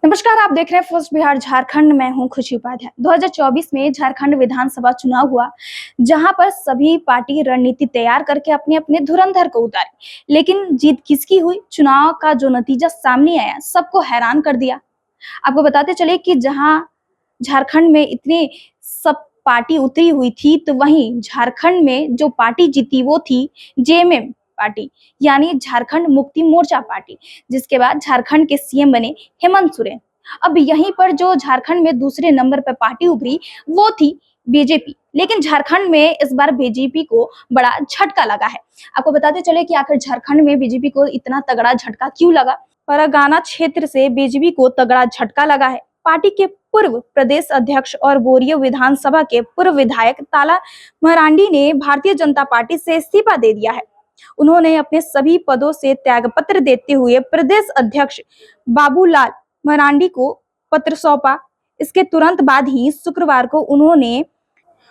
नमस्कार, आप देख रहे हैं फर्स्ट बिहार झारखंड। मैं हूं खुशी उपाध्याय। 2024 में झारखंड विधानसभा चुनाव हुआ, जहां पर सभी पार्टी रणनीति तैयार करके अपने अपने धुरंधर को उतारी। लेकिन जीत किसकी हुई? चुनाव का जो नतीजा सामने आया सबको हैरान कर दिया। आपको बताते चले कि जहां झारखंड में इतनी सब पार्टी उतरी हुई थी, तो वहीं झारखंड में जो पार्टी जीती वो थी जेएमएम पार्टी, यानी झारखंड मुक्ति मोर्चा पार्टी, जिसके बाद झारखंड के सीएम बने हेमंत सोरेन। अब यहीं पर जो झारखंड में दूसरे नंबर पर पार्टी उभरी वो थी बीजेपी। लेकिन झारखंड में इस बार बीजेपी को बड़ा झटका लगा है। आपको बताते चले कि आखिर झारखंड में बीजेपी को इतना तगड़ा झटका क्यों लगा। परगना क्षेत्र से बीजेपी को तगड़ा झटका लगा है। पार्टी के पूर्व प्रदेश अध्यक्ष और बोरियो विधानसभा के पूर्व विधायक ताला मरांडी ने भारतीय जनता पार्टी से इस्तीफा दे दिया है। उन्होंने अपने सभी पदों से त्यागपत्र देते हुए प्रदेश अध्यक्ष बाबूलाल मरांडी को पत्र सौंपा। इसके तुरंत बाद ही शुक्रवार को उन्होंने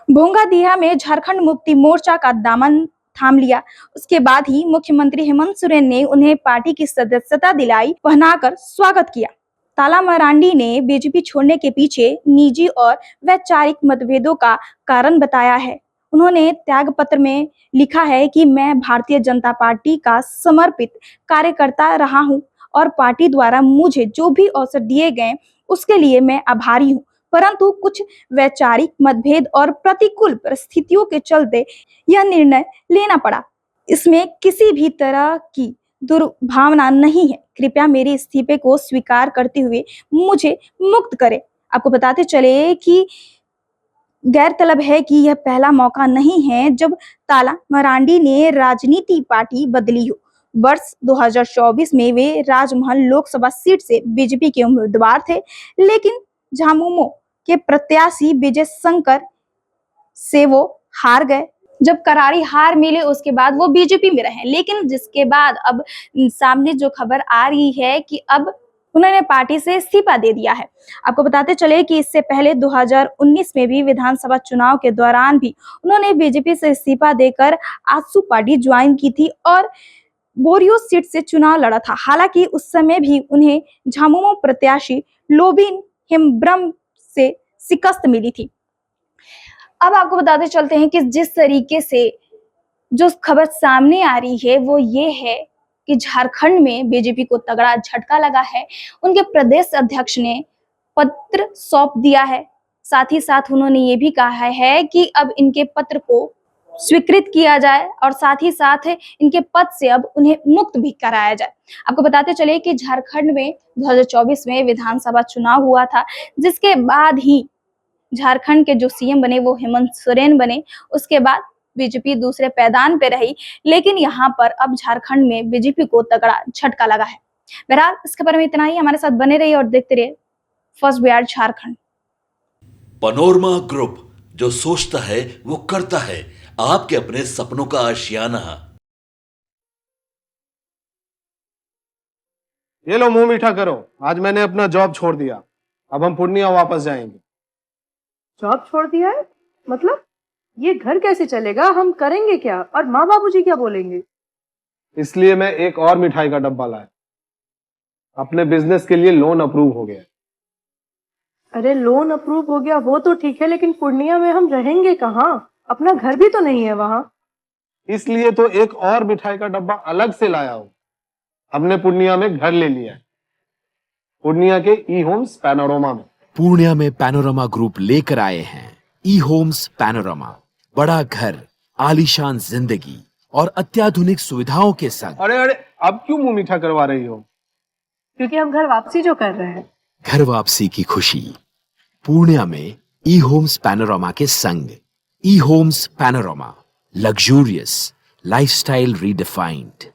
भोंगादिया में झारखंड मुक्ति मोर्चा का दामन थाम लिया। उसके बाद ही मुख्यमंत्री हेमंत सोरेन ने उन्हें पार्टी की सदस्यता दिलाई, पहनाकर स्वागत किया। ताला मरांडी ने बीजेपी छोड़ने के पीछे निजी और वैचारिक मतभेदों का कारण बताया है। उन्होंने त्याग पत्र में लिखा है कि मैं भारतीय जनता पार्टी का समर्पित कार्यकर्ता रहा हूं और पार्टी द्वारा मुझे जो भी अवसर दिए गए उसके लिए मैं आभारी हूं, परंतु कुछ वैचारिक मतभेद और प्रतिकूल परिस्थितियों के चलते यह निर्णय लेना पड़ा। इसमें किसी भी तरह की दुर्भावना नहीं है। कृपया मेरे इस्तीफे को स्वीकार करते हुए मुझे मुक्त करें। आपको बताते चले कि गैरतलब है कि यह पहला मौका नहीं है जब ताला मरांडी ने राजनीति पार्टी बदली हो। वर्ष 2024 में वे राजमहल लोकसभा सीट से बीजेपी के उम्मीदवार थे, लेकिन झामुमो के प्रत्याशी विजय शंकर से वो हार गए। जब करारी हार मिले उसके बाद वो बीजेपी में रहे, लेकिन जिसके बाद अब सामने जो खबर आ रही है कि अब उन्होंने पार्टी से इस्तीफा दे दिया है। आपको बताते चले कि इससे पहले 2019 में भी विधानसभा चुनाव के दौरान भी उन्होंने बीजेपी से इस्तीफा देकर आजसू पार्टी ज्वाइन की थी और बोरियो सीट से चुनाव लड़ा था। हालांकि उस समय भी उन्हें झामुमो प्रत्याशी लोबिन हेम्ब्रम से शिकस्त मिली थी। अब आपको बताते चलते हैं कि जिस तरीके से जो खबर सामने आ रही है वो ये है कि झारखंड में बीजेपी को तगड़ा झटका लगा है। उनके प्रदेश अध्यक्ष ने पत्र सौंप दिया है। साथ ही साथ उन्होंने ये भी कहा है कि अब इनके पत्र को स्वीकृत किया जाए और साथ ही साथ इनके पद से अब उन्हें मुक्त भी कराया जाए। आपको बताते चले कि झारखंड में 2024 में विधानसभा चुनाव हुआ था, जिसके बाद ही झारखंड के जो सीएम बने वो हेमंत सोरेन बने। उसके बाद बीजेपी दूसरे पैदान पे रही, लेकिन यहाँ पर अब झारखंड में बीजेपी को तगड़ा झटका लगा है। बहरहाल इस खबर में इतना ही। हमारे साथ बने रहिए और देखते रहिए first Bihar Jharkhand. Panorama group, जो सोचता है वो करता है। आपके अपने सपनों का आशियाना। ये लो, मुंह मीठा करो। आज मैंने अपना जॉब छोड़ दिया। अब हम पूर्णिया वापस जाएंगे। जॉब छोड़ दिया है? मतलब ये घर कैसे चलेगा? हम करेंगे क्या? और माँ बाबूजी क्या बोलेंगे? इसलिए मैं एक और मिठाई का डब्बा लाया। अपने बिजनेस के लिए लोन अप्रूव हो गया। अरे लोन अप्रूव हो गया वो तो ठीक है, लेकिन पूर्णिया में हम रहेंगे कहाँ? अपना घर भी तो नहीं है वहां। इसलिए तो एक और मिठाई का डब्बा अलग से लाया हूं। हमने पूर्णिया में घर ले लिया है, पूर्णिया के ई होम्स पैनोरमा में। पूर्णिया में पैनोरमा ग्रुप लेकर आए हैं ई होम्स पैनोरमा। बड़ा घर, आलीशान जिंदगी और अत्याधुनिक सुविधाओं के संग। अरे अरे, अब क्यों मुंह मीठा करवा रही हो? क्योंकि हम घर वापसी जो कर रहे हैं। घर वापसी की खुशी पूर्णिया में ई होम्स पैनोरमा के संग। E Homes Panorama, luxurious lifestyle redefined.